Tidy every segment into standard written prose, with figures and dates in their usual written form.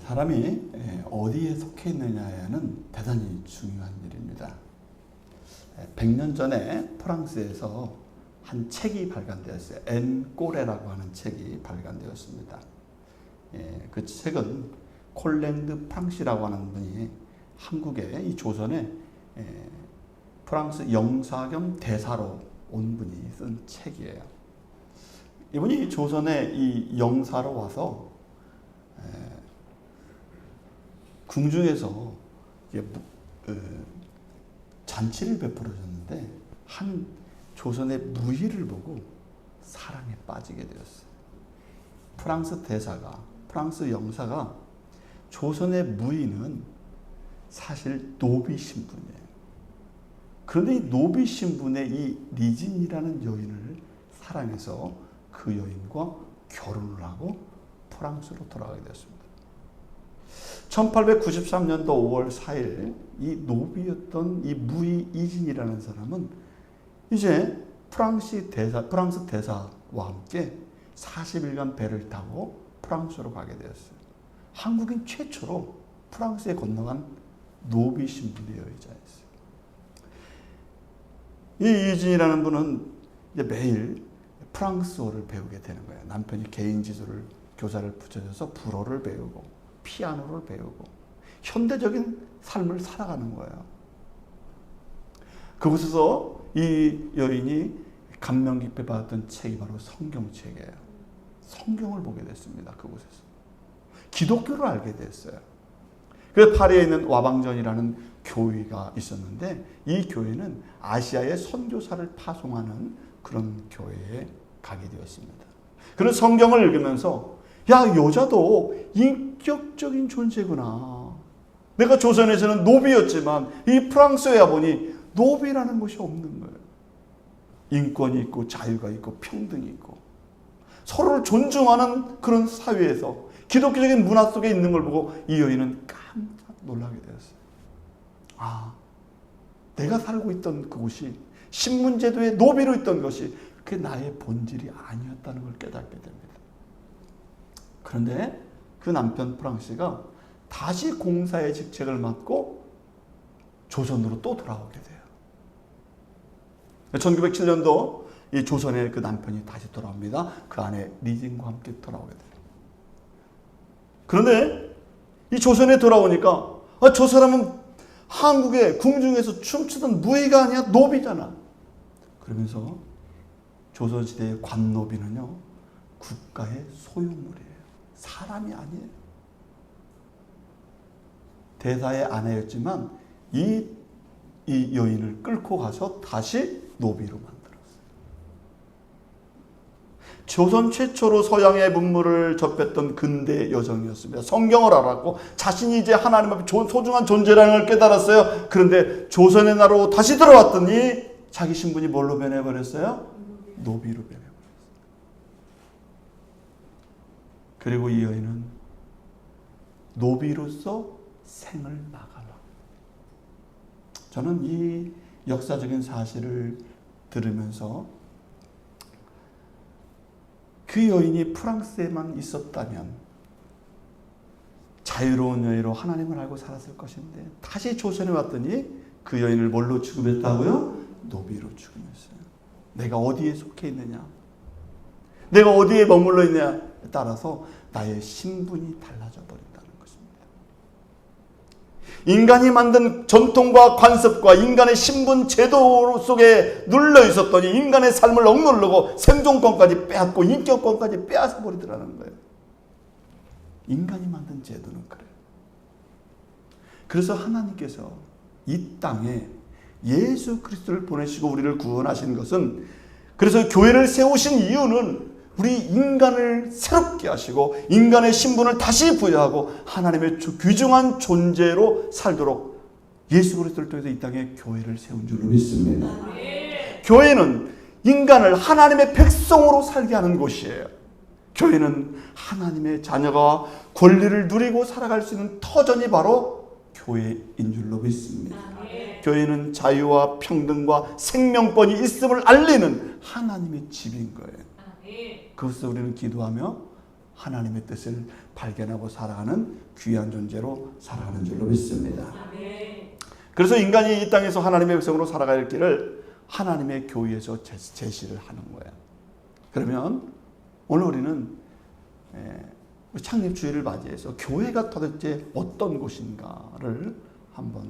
사람이 어디에 속해 있느냐에는 대단히 중요한 일입니다. 100년 전에 프랑스에서 한 책이 발간되었어요. 앤 꼬레라고 하는 책이 발간되었습니다. 그 책은 콜랭드 프랑시라고 하는 분이 한국에 이 조선에 프랑스 영사 겸 대사로 온 분이 쓴 책이에요. 이분이 조선에 이 영사로 와서 궁중에서 잔치를 베풀어줬는데 한 조선의 무희를 보고 사랑에 빠지게 되었어요. 프랑스 대사가, 프랑스 영사가 조선의 무희는 사실 노비 신분이에요. 그런데 이 노비 신분의 이 리진이라는 여인을 사랑해서 그 여인과 결혼을 하고 프랑스로 돌아가게 되었습니다. 1893년도 5월 4일 이 노비였던 이 무희 이진이라는 사람은 이제 프랑스 대사와 함께 40일간 배를 타고 프랑스로 가게 되었어요. 한국인 최초로 프랑스에 건너간 노비 신분의 여자였어요. 이 이진이라는 분은 이제 매일 프랑스어를 배우게 되는 거예요. 남편이 개인 지도를 교사를 붙여줘서 불어를 배우고 피아노를 배우고 현대적인 삶을 살아가는 거예요. 그곳에서 이 여인이 감명 깊게 받았던 책이 바로 성경책이에요. 성경을 보게 됐습니다. 그곳에서. 기독교를 알게 됐어요. 그래서 파리에 있는 와방전이라는 교회가 있었는데 이 교회는 아시아의 선교사를 파송하는 그런 교회에 가게 되었습니다. 그런 성경을 읽으면서 야, 여자도 인격적인 존재구나. 내가 조선에서는 노비였지만 이 프랑스에 와보니 노비라는 것이 없는 거예요. 인권이 있고 자유가 있고 평등이 있고 서로를 존중하는 그런 사회에서 기독교적인 문화 속에 있는 걸 보고 이 여인은 깜짝 놀라게 되었어요. 아, 내가 살고 있던 그곳이 신문제도의 노비로 있던 것이 그게 나의 본질이 아니었다는 걸 깨닫게 됩니다. 그런데 그 남편 프랑스가 다시 공사의 직책을 맡고 조선으로 또 돌아오게 돼요. 1907년도 이 조선에 그 남편이 다시 돌아옵니다. 그 아내 리진과 함께 돌아오게 돼요. 그런데 이 조선에 돌아오니까 저 사람은 한국의 궁중에서 춤추던 무희가 아니야 노비잖아. 그러면서 조선시대의 관노비는요 국가의 소유물이에요. 사람이 아니에요. 대사의 아내였지만 이 여인을 끌고 가서 다시 노비로 만들었어요. 조선 최초로 서양의 문물을 접했던 근대 여성이었습니다. 성경을 알았고 자신이 이제 하나님 앞에 소중한 존재라는 걸 깨달았어요. 그런데 조선의 나라로 다시 들어왔더니 자기 신분이 뭘로 변해버렸어요? 노비로 변해버렸어요. 그리고 이 여인은 노비로서 생을 나가라. 저는 이 역사적인 사실을 들으면서 그 여인이 프랑스에만 있었다면 자유로운 여인으로 하나님을 알고 살았을 것인데 다시 조선에 왔더니 그 여인을 뭘로 취급했다고요? 노비로 취급했어요. 내가 어디에 속해 있느냐, 내가 어디에 머물러 있느냐에 따라서 나의 신분이 달라져 버린다는 것입니다. 인간이 만든 전통과 관습과 인간의 신분 제도 속에 눌러 있었더니 인간의 삶을 억누르고 생존권까지 빼앗고 인격권까지 빼앗아 버리더라는 거예요. 인간이 만든 제도는 그래요. 그래서 하나님께서 이 땅에 예수 그리스도를 보내시고 우리를 구원하신 것은, 그래서 교회를 세우신 이유는 우리 인간을 새롭게 하시고 인간의 신분을 다시 부여하고 하나님의 귀중한 존재로 살도록 예수 그리스도를 통해서 이 땅에 교회를 세운 줄로 믿습니다. 교회는 인간을 하나님의 백성으로 살게 하는 곳이에요. 교회는 하나님의 자녀가 권리를 누리고 살아갈 수 있는 터전이 바로 교회인 줄로 믿습니다. 교회는 자유와 평등과 생명권이 있음을 알리는 하나님의 집인 거예요. 그것을 우리는 기도하며 하나님의 뜻을 발견하고 살아가는 귀한 존재로 살아가는 줄로 믿습니다. 그래서 인간이 이 땅에서 하나님의 백성으로 살아갈 길을 하나님의 교회에서 제시를 하는 거예요. 그러면 오늘 우리는 창립주의를 맞이해서 교회가 도대체 어떤 곳인가를 한번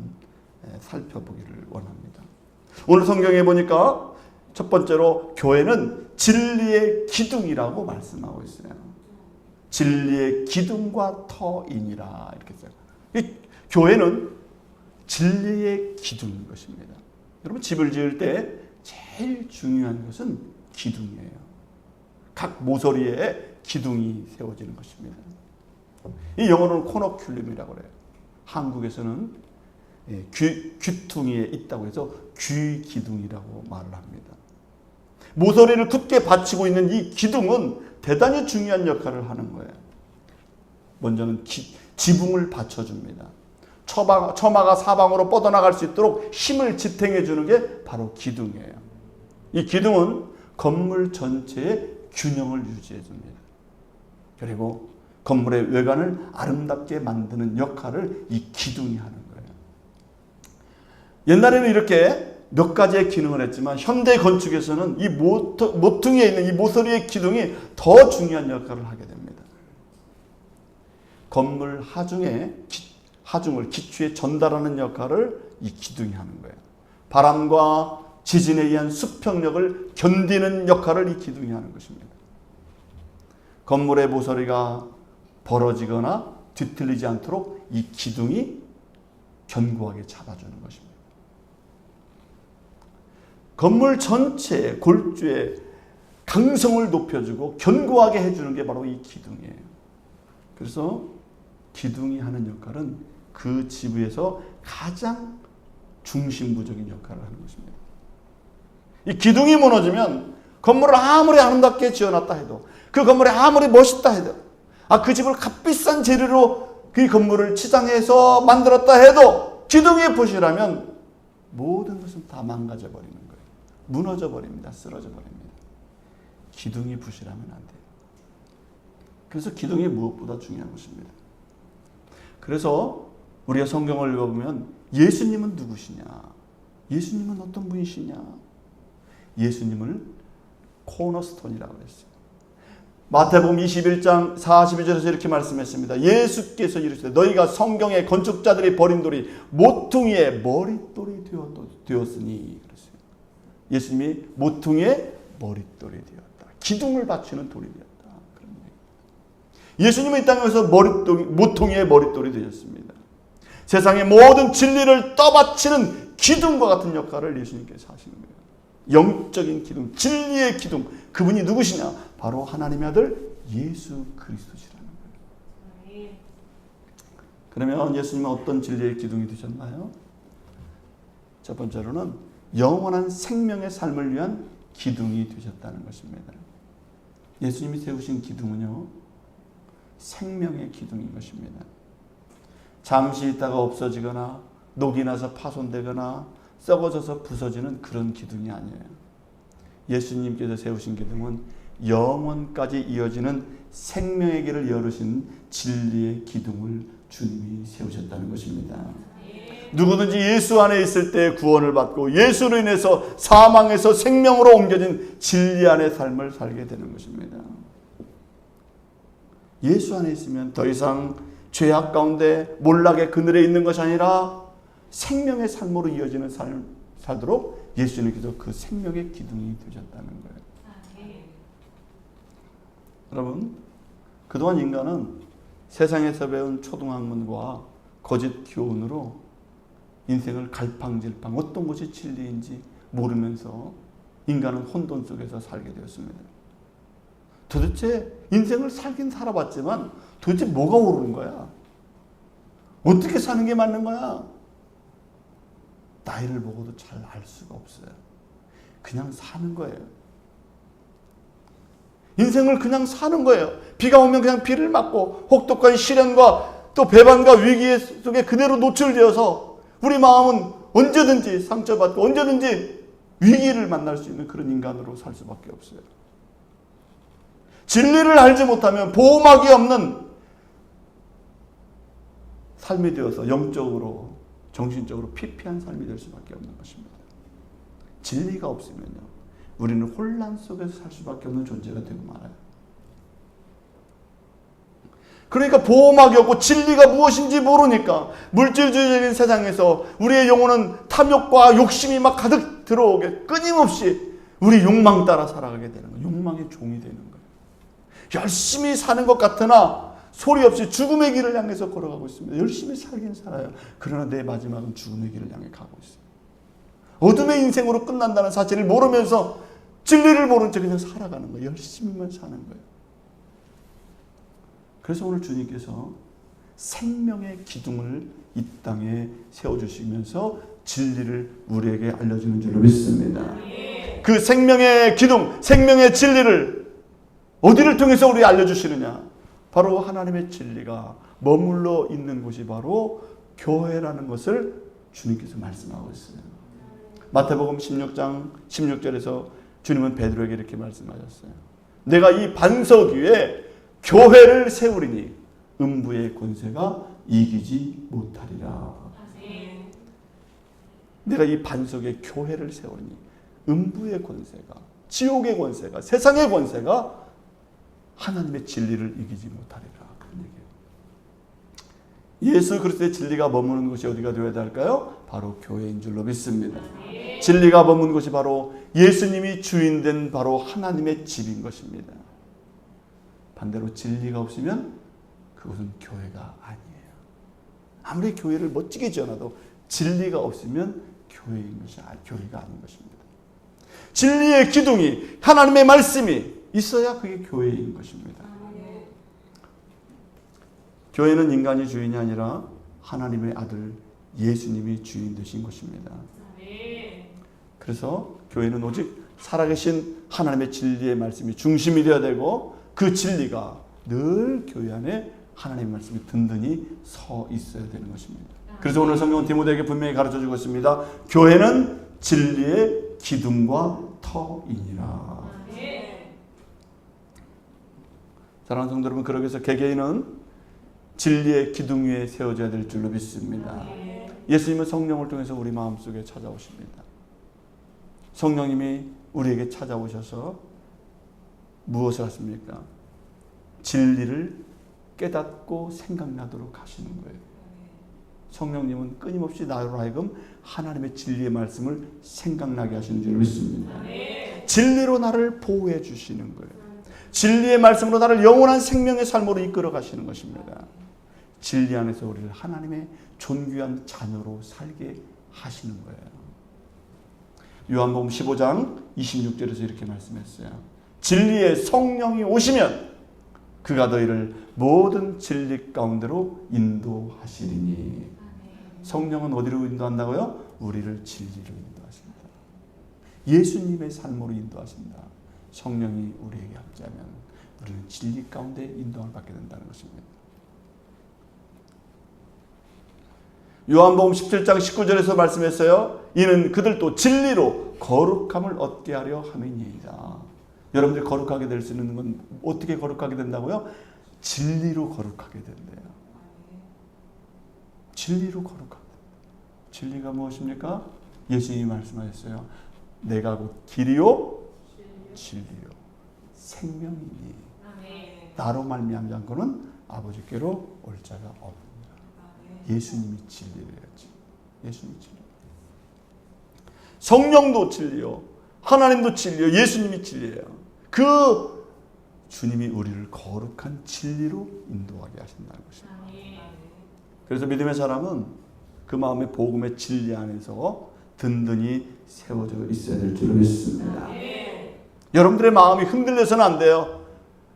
살펴보기를 원합니다. 오늘 성경에 보니까 첫 번째로 교회는 진리의 기둥이라고 말씀하고 있어요. 진리의 기둥과 터이니라 이렇게 써요. 이 교회는 진리의 기둥인 것입니다. 여러분 집을 지을 때 제일 중요한 것은 기둥이에요. 각 모서리에 기둥이 세워지는 것입니다. 이 영어로는 코너큘럼이라고 그래요. 한국에서는 귀퉁이에 있다고 해서 귀기둥이라고 말을 합니다. 모서리를 굳게 받치고 있는 이 기둥은 대단히 중요한 역할을 하는 거예요. 먼저는 지붕을 받쳐줍니다. 처마가 사방으로 뻗어나갈 수 있도록 힘을 지탱해 주는 게 바로 기둥이에요. 이 기둥은 건물 전체의 균형을 유지해 줍니다. 그리고 건물의 외관을 아름답게 만드는 역할을 이 기둥이 하는 거예요. 옛날에는 이렇게 몇 가지의 기능을 했지만 현대 건축에서는 이 모퉁이에 있는 이 모서리의 기둥이 더 중요한 역할을 하게 됩니다. 건물 하중을 기초에 전달하는 역할을 이 기둥이 하는 거예요. 바람과 지진에 의한 수평력을 견디는 역할을 이 기둥이 하는 것입니다. 건물의 모서리가 벌어지거나 뒤틀리지 않도록 이 기둥이 견고하게 잡아주는 것입니다. 건물 전체의 골조의 강성을 높여주고 견고하게 해주는 게 바로 이 기둥이에요. 그래서 기둥이 하는 역할은 그 지부에서 가장 중심부적인 역할을 하는 것입니다. 이 기둥이 무너지면 건물을 아무리 아름답게 지어놨다 해도, 그 건물이 아무리 멋있다 해도, 그 집을 값비싼 재료로 그 건물을 치장해서 만들었다 해도 기둥이 부실하면 모든 것은 다 망가져 버리는 거예요. 무너져 버립니다. 쓰러져 버립니다. 기둥이 부실하면 안 돼요. 그래서 기둥이 무엇보다 중요한 것입니다. 그래서 우리가 성경을 읽어보면 예수님은 누구시냐? 예수님은 어떤 분이시냐? 예수님을 코너스톤이라고 했어요. 마태복음 21장 42절에서 이렇게 말씀했습니다. 예수께서 이르시되 너희가 성경의 건축자들이 버린 돌이 모퉁이의 머릿돌이 되었으니 그랬어요. 예수님이 모퉁이의 머릿돌이 되었다. 기둥을 받치는 돌이 되었다. 그런 얘기. 예수님은 이 땅에서 모퉁이의 머릿돌이 되셨습니다. 세상의 모든 진리를 떠받치는 기둥과 같은 역할을 예수님께서 하시는 거예요. 영적인 기둥, 진리의 기둥. 그분이 누구시냐? 바로 하나님의 아들 예수 그리스도시라는 거예요. 그러면 예수님은 어떤 진리의 기둥이 되셨나요? 첫 번째로는 영원한 생명의 삶을 위한 기둥이 되셨다는 것입니다. 예수님이 세우신 기둥은요, 생명의 기둥인 것입니다. 잠시 있다가 없어지거나 녹이 나서 파손되거나 썩어져서 부서지는 그런 기둥이 아니에요. 예수님께서 세우신 기둥은 영원까지 이어지는 생명의 길을 열으신 진리의 기둥을 주님이 세우셨다는 것입니다. 누구든지 예수 안에 있을 때 구원을 받고 예수로 인해서 사망에서 생명으로 옮겨진 진리 안의 삶을 살게 되는 것입니다. 예수 안에 있으면 더 이상 죄악 가운데 몰락의 그늘에 있는 것이 아니라 생명의 삶으로 이어지는 삶을 살도록 예수님께서 그 생명의 기둥이 되셨다는 거예요. 여러분, 그동안 인간은 세상에서 배운 초등학문과 거짓 교훈으로 인생을 갈팡질팡 어떤 것이 진리인지 모르면서 인간은 혼돈 속에서 살게 되었습니다. 도대체 인생을 살긴 살아봤지만 도대체 뭐가 옳은 거야? 어떻게 사는 게 맞는 거야? 나이를 먹어도 잘 알 수가 없어요. 그냥 사는 거예요. 인생을 그냥 사는 거예요. 비가 오면 그냥 비를 맞고 혹독한 시련과 또 배반과 위기 속에 그대로 노출되어서 우리 마음은 언제든지 상처받고 언제든지 위기를 만날 수 있는 그런 인간으로 살 수밖에 없어요. 진리를 알지 못하면 보호막이 없는 삶이 되어서 영적으로 정신적으로 피폐한 삶이 될 수밖에 없는 것입니다. 진리가 없으면요, 우리는 혼란 속에서 살 수밖에 없는 존재가 되고 말아요. 그러니까 보호막이 없고 진리가 무엇인지 모르니까 물질주의적인 세상에서 우리의 영혼은 탐욕과 욕심이 막 가득 들어오게 끊임없이 우리 욕망 따라 살아가게 되는 거예요. 욕망의 종이 되는 거예요. 열심히 사는 것 같으나 소리 없이 죽음의 길을 향해서 걸어가고 있습니다. 열심히 살긴 살아요. 그러나 내 마지막은 죽음의 길을 향해 가고 있어요. 어둠의 인생으로 끝난다는 사실을 모르면서 진리를 모른 채 그냥 살아가는 거예요. 열심히만 사는 거예요. 그래서 오늘 주님께서 생명의 기둥을 이 땅에 세워주시면서 진리를 우리에게 알려주는 줄로 믿습니다. 그 생명의 기둥, 생명의 진리를 어디를 통해서 우리에게 알려주시느냐? 바로 하나님의 진리가 머물러 있는 곳이 바로 교회라는 것을 주님께서 말씀하고 있어요. 마태복음 16장 16절에서 주님은 베드로에게 이렇게 말씀하셨어요. 내가 이 반석 위에 교회를 세우리니 음부의 권세가 이기지 못하리라. 내가 이 반석에 교회를 세우리니 음부의 권세가, 지옥의 권세가, 세상의 권세가 하나님의 진리를 이기지 못하리라. 그런 얘기예요. 예수 그리스도의 진리가 머무는 곳이 어디가 되어야 할까요? 바로 교회인 줄로 믿습니다. 진리가 머무는 곳이 바로 예수님이 주인된 바로 하나님의 집인 것입니다. 반대로 진리가 없으면 그것은 교회가 아니에요. 아무리 교회를 멋지게 지어놔도 진리가 없으면 교회가 아닌 것입니다. 진리의 기둥이, 하나님의 말씀이 있어야 그게 교회인 것입니다. 교회는 인간이 주인이 아니라 하나님의 아들 예수님이 주인 되신 것입니다. 그래서 교회는 오직 살아계신 하나님의 진리의 말씀이 중심이 되어야 되고, 그 진리가 늘 교회 안에 하나님의 말씀이 든든히 서 있어야 되는 것입니다. 그래서 오늘 성경은 디모데에게 분명히 가르쳐주고 있습니다. 교회는 진리의 기둥과 터이니라. 사랑하는 성도 여러분, 그러기 위해서 개개인은 진리의 기둥 위에 세워져야 될 줄로 믿습니다. 예수님은 성령을 통해서 우리 마음속에 찾아오십니다. 성령님이 우리에게 찾아오셔서 무엇을 하십니까? 진리를 깨닫고 생각나도록 하시는 거예요. 성령님은 끊임없이 나로 하여금 하나님의 진리의 말씀을 생각나게 하시는 줄 믿습니다. 진리로 나를 보호해 주시는 거예요. 진리의 말씀으로 나를 영원한 생명의 삶으로 이끌어 가시는 것입니다. 진리 안에서 우리를 하나님의 존귀한 자녀로 살게 하시는 거예요. 요한복음 15장 26절에서 이렇게 말씀했어요. 진리의 성령이 오시면 그가 너희를 모든 진리 가운데로 인도하시리니. 성령은 어디로 인도한다고요? 우리를 진리로 인도하신다. 예수님의 삶으로 인도하신다. 성령이 우리에게 함께하면 우리는 진리 가운데 인도함을 받게 된다는 것입니다. 요한복음 17장 19절에서 말씀했어요. 이는 그들도 진리로 거룩함을 얻게 하려 함이니이다. 여러분들이 거룩하게 될 수 있는 건 어떻게 거룩하게 된다고요? 진리로 거룩하게 된대요. 진리로 거룩하게. 진리가 무엇입니까? 예수님이 말씀하셨어요. 내가 곧 길이요 진리요 생명이니 나로 말미암지 않고는 아버지께로 올 자가 없느니라. 예수님이 진리래야지. 예수님이 진리. 성령도 진리요, 하나님도 진리요, 예수님이 진리예요. 그 주님이 우리를 거룩한 진리로 인도하게 하신다는 것입니다. 그래서 믿음의 사람은 그 마음의 복음의 진리 안에서 든든히 세워져 있어야 될 줄 믿습니다. 여러분들의 마음이 흔들려서는 안 돼요.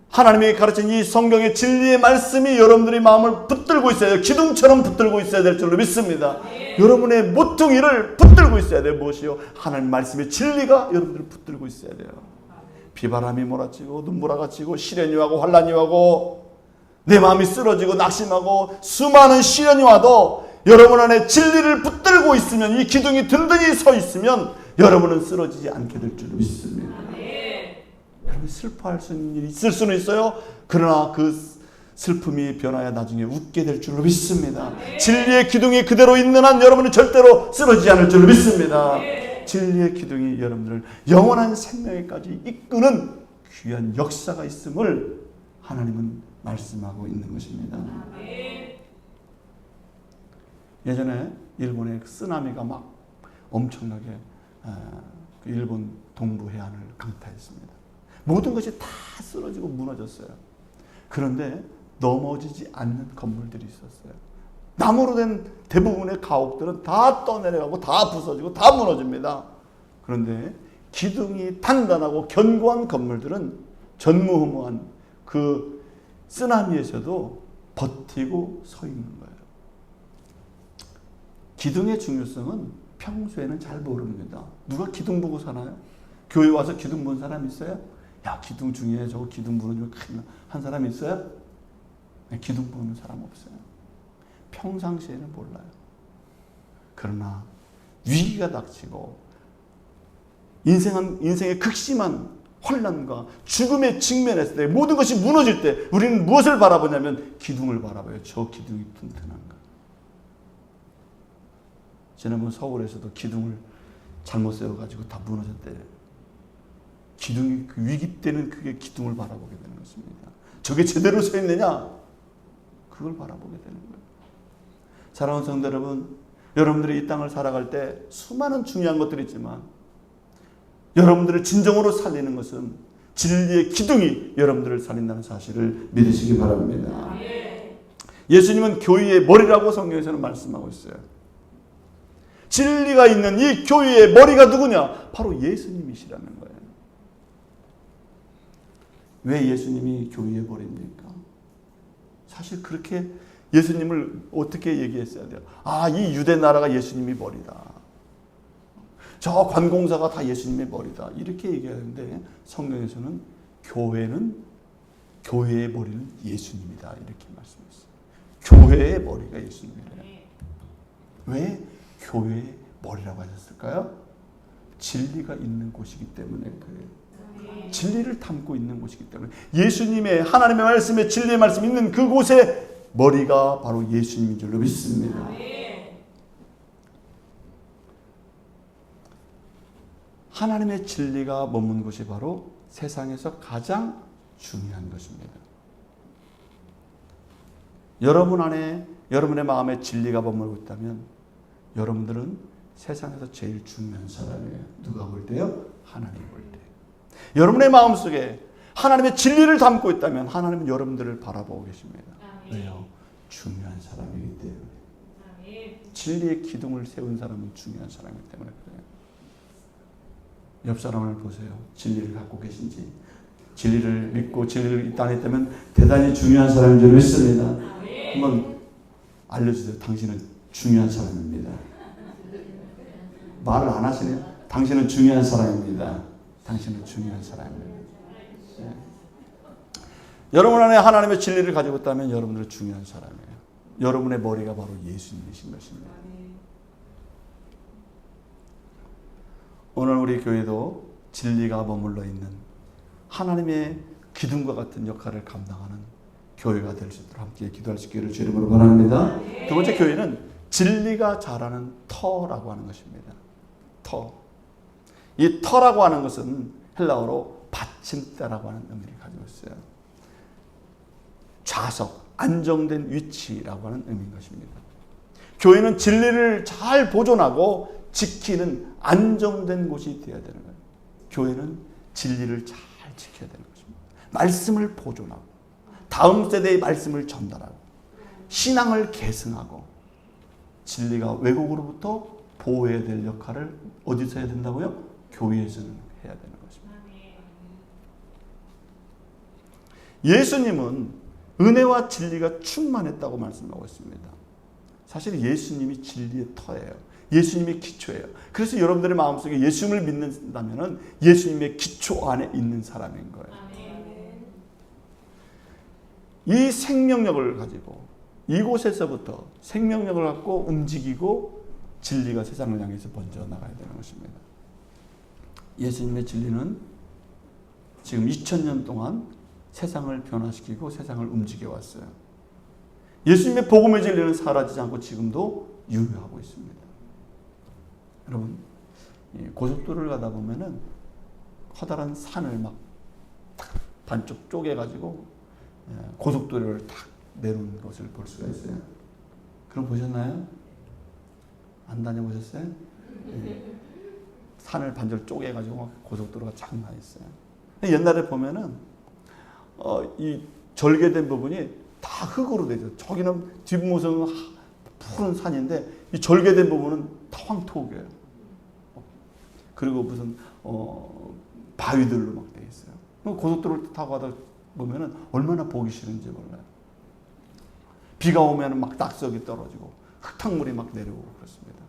하나님이 가르친 이 성경의 진리의 말씀이 여러분들의 마음을 붙들고 있어야 돼요. 기둥처럼 붙들고 있어야 될 줄로 믿습니다. 여러분의 모퉁이를 붙들고 있어야 돼요. 무엇이요? 하나님 말씀의 진리가 여러분들을 붙들고 있어야 돼요. 비바람이 몰아치고 눈보라가 치고 시련이 와고 환란이 와고 내 마음이 쓰러지고 낙심하고 수많은 시련이 와도 여러분 안에 진리를 붙들고 있으면, 이 기둥이 든든히 서 있으면 여러분은 쓰러지지 않게 될 줄 믿습니다. 여러분 슬퍼할 수 있는 일이 있을 수는 있어요. 그러나 그 슬픔이 변하여 나중에 웃게 될 줄로 믿습니다. 진리의 기둥이 그대로 있는 한 여러분은 절대로 쓰러지지 않을 줄로 믿습니다. 진리의 기둥이 여러분들을 영원한 생명에까지 이끄는 귀한 역사가 있음을 하나님은 말씀하고 있는 것입니다. 예전에 일본의 쓰나미가 막 엄청나게 일본 동부 해안을 강타했습니다. 모든 것이 다 쓰러지고 무너졌어요. 그런데 넘어지지 않는 건물들이 있었어요. 나무로 된 대부분의 가옥들은 다 떠내려가고 다 부서지고 다 무너집니다. 그런데 기둥이 단단하고 견고한 건물들은 전무후무한 그 쓰나미에서도 버티고 서 있는 거예요. 기둥의 중요성은 평소에는 잘 모릅니다. 누가 기둥 보고 사나요? 교회 와서 기둥 본 사람 있어요? 야, 기둥 중요해. 저거 기둥 무너지면 큰일 나. 한 사람 있어요? 네, 기둥 보는 사람 없어요. 평상시에는 몰라요. 그러나 위기가 닥치고 인생의 극심한 환난과 죽음에 직면했을 때, 모든 것이 무너질 때 우리는 무엇을 바라보냐면 기둥을 바라봐요. 저 기둥이 튼튼한가. 지난번 서울에서도 기둥을 잘못 세워가지고 다 무너졌대요. 기둥이 그 위기 때는 그게 기둥을 바라보게 되는 것입니다. 저게 제대로 서 있느냐? 그걸 바라보게 되는 거예요. 사랑하는 성도 여러분, 여러분들이 이 땅을 살아갈 때 수많은 중요한 것들이 있지만 여러분들을 진정으로 살리는 것은 진리의 기둥이 여러분들을 살린다는 사실을 믿으시기 바랍니다. 예수님은 교회의 머리라고 성경에서는 말씀하고 있어요. 진리가 있는 이 교회의 머리가 누구냐? 바로 예수님이시라는 거예요. 왜 예수님이 교회의 머리입니까? 사실 그렇게 예수님을 어떻게 얘기했어야 돼요? 아, 이 유대 나라가 예수님이 머리다. 저 관공사가 다 예수님의 머리다. 이렇게 얘기하는데 성경에서는 교회의 머리는 예수님이다. 이렇게 말씀했어요. 교회의 머리가 예수님이래요. 왜 교회의 머리라고 하셨을까요? 진리가 있는 곳이기 때문에 그래요. 진리를 담고 있는 곳이기 때문에 예수님의 하나님의 말씀에 진리의 말씀이 있는 그곳에 머리가 바로 예수님인 줄로 믿습니다. 하나님의 진리가 머문 곳이 바로 세상에서 가장 중요한 것입니다. 여러분 안에, 여러분의 마음에 진리가 머물고 있다면 여러분들은 세상에서 제일 중요한 사람이에요. 누가 볼 때요? 하나님 볼 때. 여러분의 마음속에 하나님의 진리를 담고 있다면 하나님은 여러분들을 바라보고 계십니다. 왜요? 중요한 사람이기 때문에. 진리의 기둥을 세운 사람은 중요한 사람이기 때문에 그래요. 옆 사람을 보세요. 진리를 갖고 계신지. 진리를 믿고 진리를 이 땅에 있다면 대단히 중요한 사람인 줄 믿습니다. 한번 알려주세요. 당신은 중요한 사람입니다. 말을 안 하시네요. 당신은 중요한 사람입니다. 당신은 중요한 사람입니다. 네. 여러분 안에 하나님의 진리를 가지고 있다면 여러분들은 중요한 사람이에요. 여러분의 머리가 바로 예수님이신 것입니다. 오늘 우리 교회도 진리가 머물러 있는 하나님의 기둥과 같은 역할을 감당하는 교회가 될 수 있도록 함께 기도할 수 있기를 주의 이름으로 바랍니다. 두 번째, 교회는 진리가 자라는 터라고 하는 것입니다. 터. 이 터라고 하는 것은 헬라어로 받침대라고 하는 의미를 가지고 있어요. 좌석, 안정된 위치라고 하는 의미인 것입니다. 교회는 진리를 잘 보존하고 지키는 안정된 곳이 되어야 되는 거예요. 교회는 진리를 잘 지켜야 되는 것입니다. 말씀을 보존하고 다음 세대의 말씀을 전달하고 신앙을 계승하고 진리가 왜곡으로부터 보호해야 될 역할을 어디서 해야 된다고요? 교회에서는 해야 되는 것입니다. 예수님은 은혜와 진리가 충만했다고 말씀하고 있습니다. 사실 예수님이 진리의 터예요. 예수님의 기초예요. 그래서 여러분들의 마음속에 예수님을 믿는다면 예수님의 기초 안에 있는 사람인 거예요. 이 생명력을 가지고 이곳에서부터 생명력을 갖고 움직이고 진리가 세상을 향해서 번져 나가야 되는 것입니다. 예수님의 진리는 지금 2000년 동안 세상을 변화시키고 세상을 움직여 왔어요. 예수님의 복음의 진리는 사라지지 않고 지금도 유효하고 있습니다. 여러분, 고속도로를 가다 보면은 커다란 산을 막 반쪽 쪼개가지고 고속도로를 탁 내놓은 것을 볼 수가 있어요. 그럼 보셨나요? 안 다녀보셨어요? 산을 반절 쪼개가지고 고속도로가 쫙 나 있어요. 옛날에 보면은 이 절개된 부분이 다 흙으로 되죠. 저기는 뒷모습은 푸른 산인데 이 절개된 부분은 다 황토고요. 그리고 무슨 바위들로 막 돼 있어요. 고속도로를 타고 가다 보면은 얼마나 보기 싫은지 몰라요. 비가 오면은 막 낙석이 떨어지고 흙탕물이 막 내려오고 그렇습니다.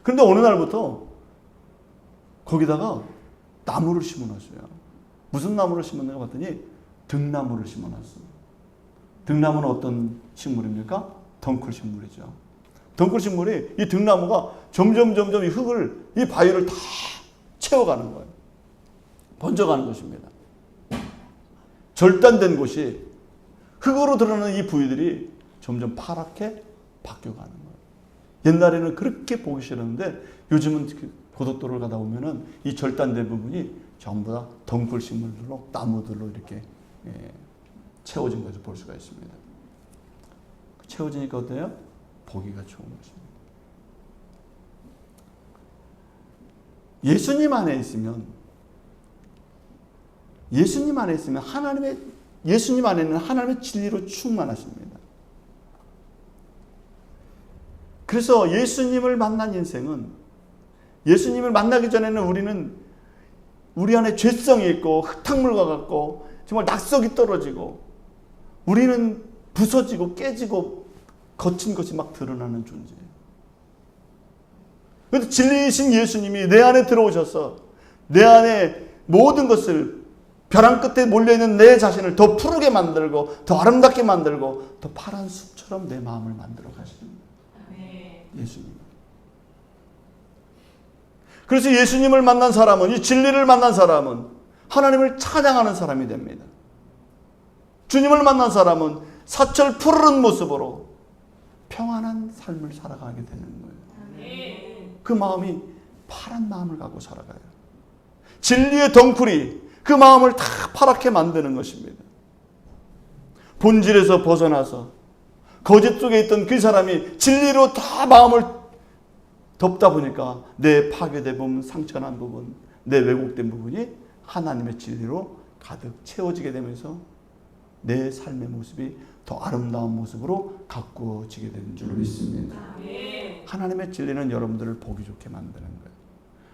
그런데 어느 날부터 거기다가 나무를 심어놨어요. 무슨 나무를 심었는가 봤더니 등나무를 심어놨어요. 등나무는 어떤 식물입니까? 덩쿨 식물이죠. 덩쿨 식물이 이 등나무가 점점 이 흙을, 이 바위를 다 채워가는 거예요. 번져가는 것입니다. 절단된 곳이 흙으로 드러나는 이 부위들이 점점 파랗게 바뀌어가는 거예요. 옛날에는 그렇게 보기 싫었는데 요즘은 고속도로를 가다 보면은 이 절단된 부분이 전부 다 덩쿨 식물들로, 나무들로 이렇게 채워진 것을 볼 수가 있습니다. 채워지니까 어때요? 보기가 좋은 것입니다. 예수님 안에 있으면 예수님 안에는 하나님의 진리로 충만하십니다. 그래서 예수님을 만난 인생은, 예수님을 만나기 전에는 우리는 우리 안에 죄성이 있고 흙탕물과 같고 정말 낙석이 떨어지고 우리는 부서지고 깨지고 거친 것이 막 드러나는 존재예요. 그런데 진리이신 예수님이 내 안에 들어오셔서 내 안에 모든 것을, 벼랑 끝에 몰려있는 내 자신을 더 푸르게 만들고 더 아름답게 만들고 더 파란 숲처럼 내 마음을 만들어 가십니다. 예수님. 그래서 예수님을 만난 사람은, 이 진리를 만난 사람은 하나님을 찬양하는 사람이 됩니다. 주님을 만난 사람은 사철 푸르른 모습으로 평안한 삶을 살아가게 되는 거예요. 그 마음이 파란 마음을 갖고 살아가요. 진리의 덩쿨이 그 마음을 다 파랗게 만드는 것입니다. 본질에서 벗어나서 거짓 속에 있던 그 사람이 진리로 다 마음을 덮다 보니까 내 파괴된 부분, 상처난 부분, 내 왜곡된 부분이 하나님의 진리로 가득 채워지게 되면서 내 삶의 모습이 더 아름다운 모습으로 가꾸어지게 되는 줄 믿습니다. 하나님의 진리는 여러분들을 보기 좋게 만드는 거예요.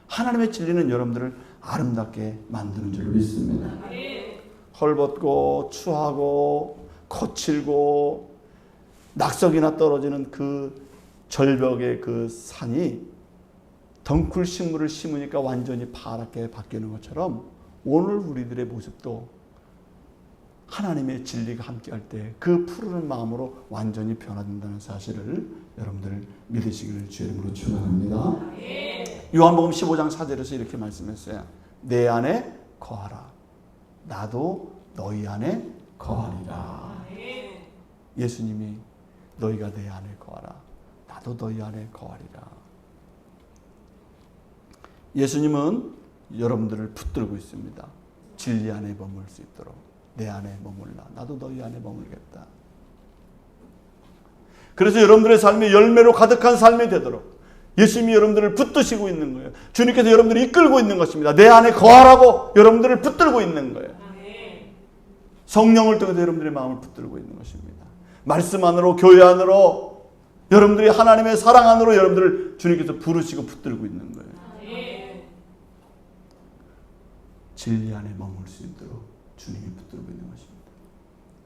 하나님의 진리는 여러분들을 아름답게 만드는 줄 믿습니다. 헐벗고 추하고 거칠고 낙석이나 떨어지는 그 절벽의 그 산이 덩쿨 식물을 심으니까 완전히 파랗게 바뀌는 것처럼 오늘 우리들의 모습도 하나님의 진리가 함께할 때 그 푸르른 마음으로 완전히 변화된다는 사실을 여러분들 믿으시기를 주의 이름으로 축원합니다. 요한복음 15장 4절에서 이렇게 말씀했어요. 내 안에 거하라. 나도 너희 안에 거하리라. 예수님이 너희가 내 안에 거하라. 나도 너희 안에 거하리라. 예수님은 여러분들을 붙들고 있습니다. 진리 안에 머물 수 있도록. 내 안에 머물라. 나도 너희 안에 머물겠다. 그래서 여러분들의 삶이 열매로 가득한 삶이 되도록 예수님이 여러분들을 붙드시고 있는 거예요. 주님께서 여러분들을 이끌고 있는 것입니다. 내 안에 거하라고 여러분들을 붙들고 있는 거예요. 성령을 통해서 여러분들의 마음을 붙들고 있는 것입니다. 말씀 안으로, 교회 안으로, 여러분들이 하나님의 사랑 안으로 여러분들을 주님께서 부르시고 붙들고 있는 거예요. 진리 안에 머물 수 있도록 주님이 붙들고 있는 것입니다.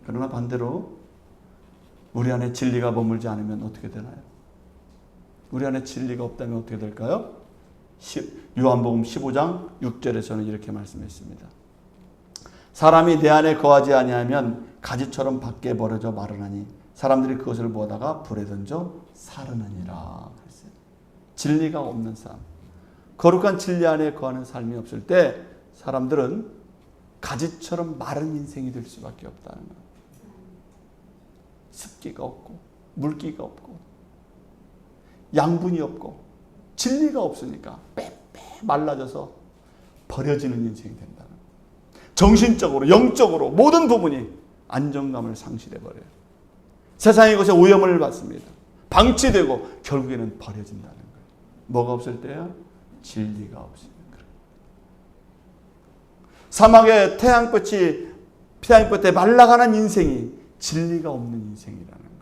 그러나 반대로 우리 안에 진리가 머물지 않으면 어떻게 되나요? 우리 안에 진리가 없다면 어떻게 될까요? 요한복음 15장 6절에서는 이렇게 말씀했습니다. 사람이 내 안에 거하지 아니하면 가지처럼 밖에 버려져 마르나니 사람들이 그것을 보다가 불에 던져 사르느니라. 진리가 없는 삶, 거룩한 진리 안에 거하는 삶이 없을 때 사람들은 가지처럼 마른 인생이 될 수밖에 없다는 거예요. 습기가 없고 물기가 없고 양분이 없고 진리가 없으니까 빼빼 말라져서 버려지는 인생이 된다는 거예요. 정신적으로 영적으로 모든 부분이 안정감을 상실해버려요. 세상의 것에 오염을 받습니다. 방치되고 결국에는 버려진다는 거예요. 뭐가 없을 때요? 진리가 없으면 그래요. 사막에 태양볕에 말라가는 인생이 진리가 없는 인생이라는 거예요.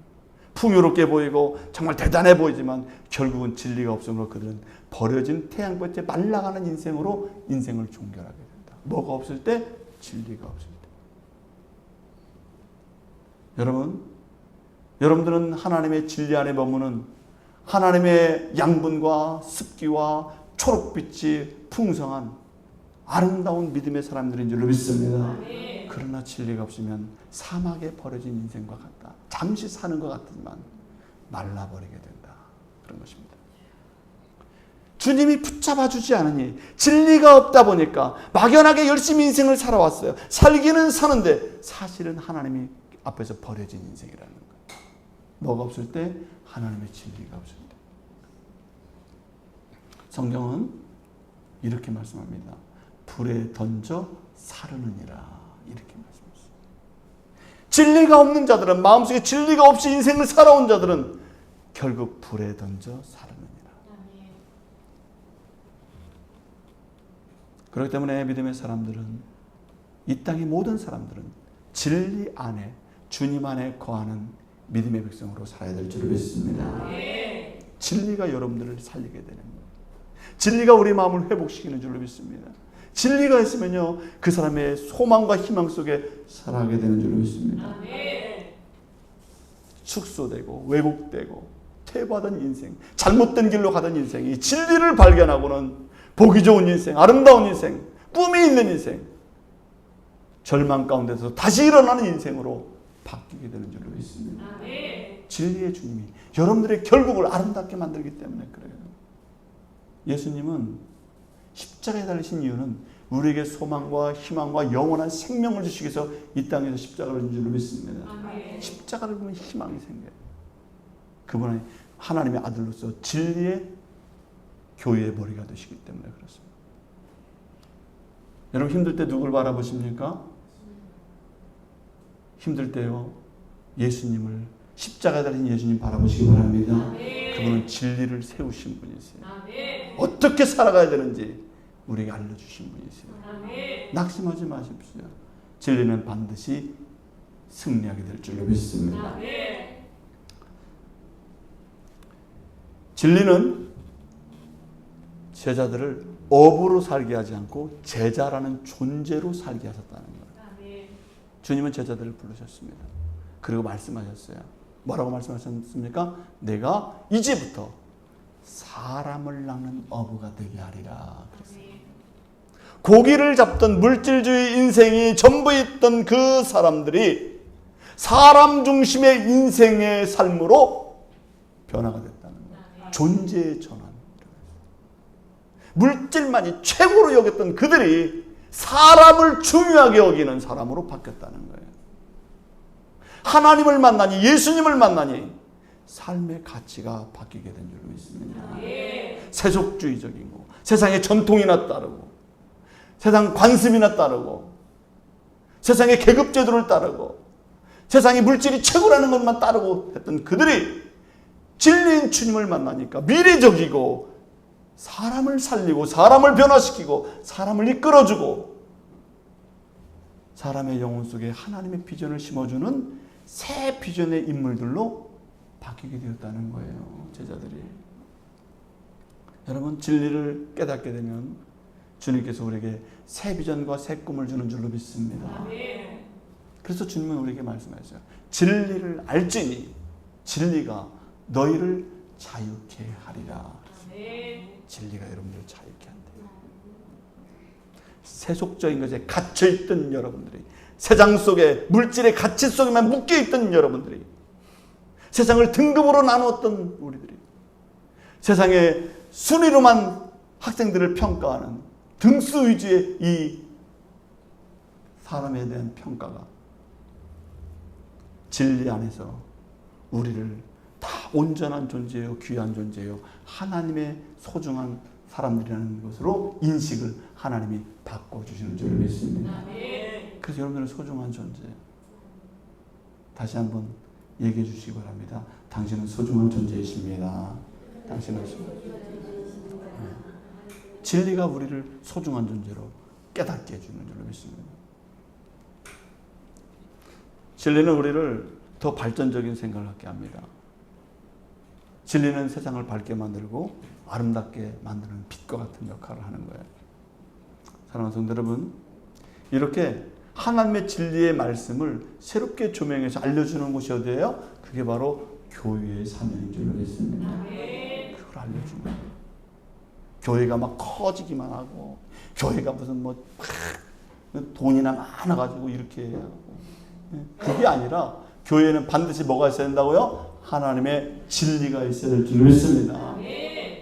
풍요롭게 보이고 정말 대단해 보이지만 결국은 진리가 없으므로 그들은 버려진 태양볕에 말라가는 인생으로 인생을 종결하게 된다. 뭐가 없을 때? 진리가 없을 때. 여러분들은 하나님의 진리 안에 머무는 하나님의 양분과 습기와 초록빛이 풍성한 아름다운 믿음의 사람들인 줄로 믿습니다. 그러나 진리가 없으면 사막에 버려진 인생과 같다. 잠시 사는 것 같지만 말라버리게 된다. 그런 것입니다. 주님이 붙잡아 주지 않으니 진리가 없다 보니까 막연하게 열심히 인생을 살아왔어요. 살기는 사는데 사실은 하나님이 앞에서 버려진 인생이라는 거예요. 뭐가 없을 때? 하나님의 진리가 없을 때. 성경은 이렇게 말씀합니다. 불에 던져 사르느니라. 이렇게 말씀하셨어요. 진리가 없는 자들은, 마음속에 진리가 없이 인생을 살아온 자들은 결국 불에 던져 사르느니라. 그렇기 때문에 믿음의 사람들은, 이 땅의 모든 사람들은 진리 안에, 주님 안에 거하는 믿음의 백성으로 살아야 될 줄 믿습니다. 진리가 여러분들을 살리게 되는 거예요. 진리가 우리 마음을 회복시키는 줄로 믿습니다. 진리가 있으면요, 그 사람의 소망과 희망 속에 살아가게 되는 줄로 믿습니다. 축소되고 왜곡되고 퇴보하던 인생, 잘못된 길로 가던 인생이 진리를 발견하고는 보기 좋은 인생, 아름다운 인생, 꿈이 있는 인생, 절망 가운데서 다시 일어나는 인생으로 바뀌게 되는 줄로 믿습니다. 진리의 주님이 여러분들의 결국을 아름답게 만들기 때문에 그래요. 예수님은 십자가에 달리신 이유는 우리에게 소망과 희망과 영원한 생명을 주시기 위해서 이 땅에서 십자가를 진 줄로 믿습니다. 십자가를 보면 희망이 생겨요. 그분은 하나님의 아들로서 진리의 교회의 머리가 되시기 때문에 그렇습니다. 여러분 힘들 때 누굴 바라보십니까? 힘들 때요, 예수님을, 십자가에 달린 예수님 바라보시기 바랍니다. 그분은 진리를 세우신 분이세요. 어떻게 살아가야 되는지 우리에게 알려주신 분이세요. 낙심하지 마십시오. 진리는 반드시 승리하게 될 줄로 믿습니다. 진리는 제자들을 업으로 살게 하지 않고 제자라는 존재로 살게 하셨다는 거예요. 주님은 제자들을 부르셨습니다. 그리고 말씀하셨어요. 뭐라고 말씀하셨습니까? 내가 이제부터 사람을 낚는 어부가 되게 하리라. 고기를 잡던 물질주의 인생이 전부 있던 그 사람들이 사람 중심의 인생의 삶으로 변화가 됐다는 거예요. 존재의 전환. 물질만이 최고로 여겼던 그들이 사람을 중요하게 여기는 사람으로 바뀌었다는 거예요. 하나님을 만나니, 예수님을 만나니 삶의 가치가 바뀌게 된 줄로 믿습니다. 세속주의적인 거, 세상의 전통이나 따르고, 세상 관습이나 따르고, 세상의 계급제도를 따르고, 세상의 물질이 최고라는 것만 따르고 했던 그들이 진리인 주님을 만나니까 미래적이고, 사람을 살리고 사람을 변화시키고 사람을 이끌어주고 사람의 영혼 속에 하나님의 비전을 심어주는 새 비전의 인물들로 바뀌게 되었다는 거예요. 제자들이. 여러분 진리를 깨닫게 되면 주님께서 우리에게 새 비전과 새 꿈을 주는 줄로 믿습니다. 그래서 주님은 우리에게 말씀하셨어요. 진리를 알지니 진리가 너희를 자유케 하리라. 진리가 여러분들을 자유케 한대요. 세속적인 것에 갇혀있던 여러분들이, 세상 속에 물질의 가치 속에만 묶여있던 여러분들이, 세상을 등급으로 나누었던 우리들이, 세상의 순위로만 학생들을 평가하는 등수 위주의 이 사람에 대한 평가가 진리 안에서 우리를 다 온전한 존재요, 귀한 존재요, 하나님의 소중한 사람들이라는 것으로 인식을 하나님이 바꿔주시는 줄 믿습니다. 그래서 여러분들은 소중한 존재. 다시 한번 얘기해 주시기 바랍니다. 당신은 소중한 존재이십니다. 당신은 진리가 우리를 소중한 존재로 깨닫게 해주는 줄로 믿습니다. 진리는 우리를 더 발전적인 생각을 하게 합니다. 진리는 세상을 밝게 만들고 아름답게 만드는 빛과 같은 역할을 하는 거예요. 사랑하는 성도 여러분, 이렇게 하나님의 진리의 말씀을 새롭게 조명해서 알려주는 곳이 어디예요? 그게 바로 교회의 사명인 줄 믿습니다. 그걸 알려주는 거예요. 교회가 막 커지기만 하고, 교회가 무슨 뭐 돈이나 많아가지고 이렇게 해야 하고, 그게 아니라 교회는 반드시 뭐가 있어야 된다고요? 하나님의 진리가 있어야 될 줄 믿습니다.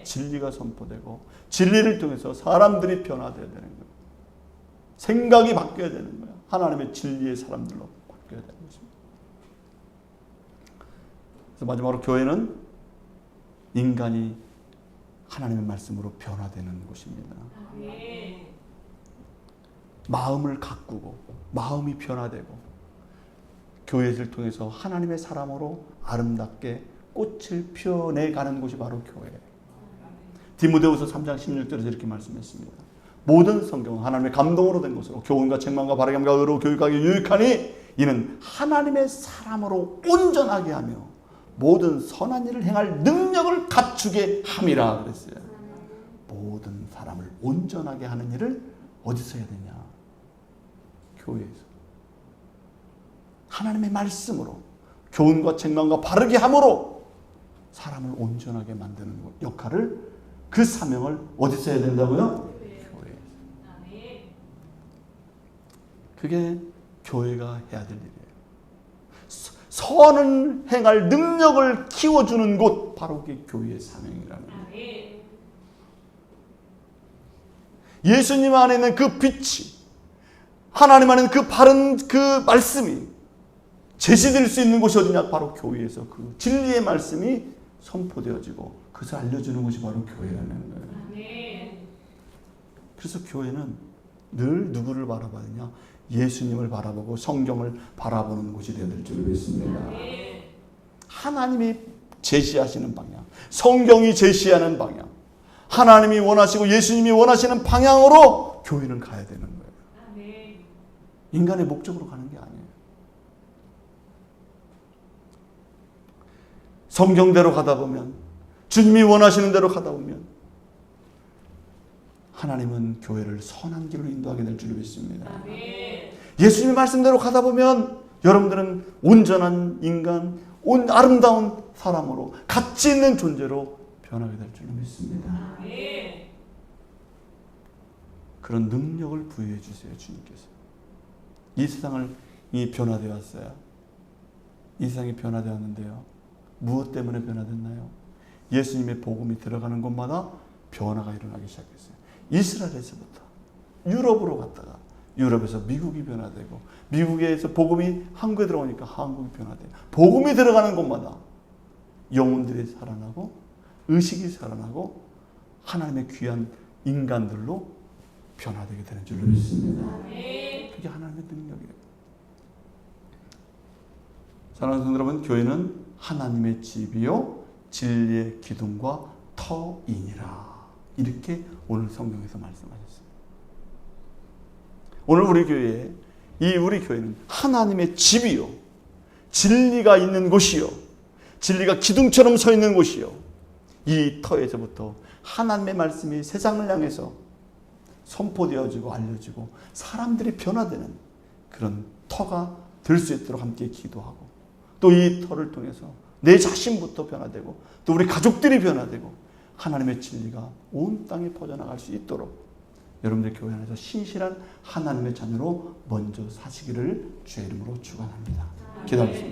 진리가 선포되고 진리를 통해서 사람들이 변화되어야 되는 거예요. 생각이 바뀌어야 되는 거예요. 하나님의 진리의 사람들로 바뀌어야 되는 것입니다. 그래서 마지막으로 교회는 인간이 하나님의 말씀으로 변화되는 곳입니다. 마음을 가꾸고 마음이 변화되고 교회를 통해서 하나님의 사람으로 아름답게 꽃을 피워내가는 곳이 바로 교회예요. 디모데후서 3장 16절에서 이렇게 말씀했습니다. 모든 성경은 하나님의 감동으로 된 것으로 교훈과 책망과 바르게함과 의로 교육하기 유익하니 이는 하나님의 사람으로 온전하게 하며 모든 선한 일을 행할 능력을 갖추게 함이라 그랬어요. 모든 사람을 온전하게 하는 일을 어디서 해야 되냐? 교회에서. 하나님의 말씀으로 교훈과 책망과 바르게 함으로 사람을 온전하게 만드는 역할을, 그 사명을 어디서 해야 된다고요? 교회에서. 그게 교회가 해야 될 일이에요. 선을 행할 능력을 키워주는 곳, 바로 그게 교회의 사명이라는 거예요. 예수님 안에 있는 그 빛이, 하나님 안에 있는 그 바른 그 말씀이 제시될 수 있는 곳이 어디냐? 바로 교회에서 그 진리의 말씀이 선포되어지고 그것을 알려주는 것이 바로 교회라는 거예요. 그래서 교회는 늘 누구를 바라봐야 되냐? 예수님을 바라보고 성경을 바라보는 곳이 되어야 될 줄 믿습니다. 하나님이 제시하시는 방향, 성경이 제시하는 방향, 하나님이 원하시고 예수님이 원하시는 방향으로 교회는 가야 되는 거예요. 인간의 목적으로 가는 게 아니에요. 성경대로 가다 보면, 주님이 원하시는 대로 가다 보면 하나님은 교회를 선한 길로 인도하게 될 줄 믿습니다. 예수님의 말씀대로 가다 보면 여러분들은 온전한 인간, 아름다운 사람으로, 가치 있는 존재로 변하게 될 줄 믿습니다. 그런 능력을 부여해 주세요, 주님께서. 이 세상을 변화되어 왔어요. 이 세상이 변화되었는데요. 무엇 때문에 변화됐나요? 예수님의 복음이 들어가는 곳마다 변화가 일어나기 시작했어요. 이스라엘에서부터 유럽으로 갔다가 유럽에서 미국이 변화되고, 미국에서 복음이 한국에 들어오니까 한국이 변화돼요. 복음이 들어가는 곳마다 영혼들이 살아나고 의식이 살아나고 하나님의 귀한 인간들로 변화되게 되는 줄로 믿습니다. 그게 하나님의 능력이에요. 사랑하는 성도 여러분, 교회는 하나님의 집이요 진리의 기둥과 터이니라, 이렇게 오늘 성경에서 말씀하셨습니다. 오늘 우리 교회는 하나님의 집이요, 진리가 있는 곳이요, 진리가 기둥처럼 서 있는 곳이요, 이 터에서부터 하나님의 말씀이 세상을 향해서 선포되어지고 알려지고 사람들이 변화되는 그런 터가 될 수 있도록 함께 기도하고, 또 이 터를 통해서 내 자신부터 변화되고 또 우리 가족들이 변화되고 하나님의 진리가 온 땅에 퍼져나갈 수 있도록 여러분들 교회 안에서 신실한 하나님의 자녀로 먼저 사시기를 주의 이름으로 축원합니다. 기도하겠습니다.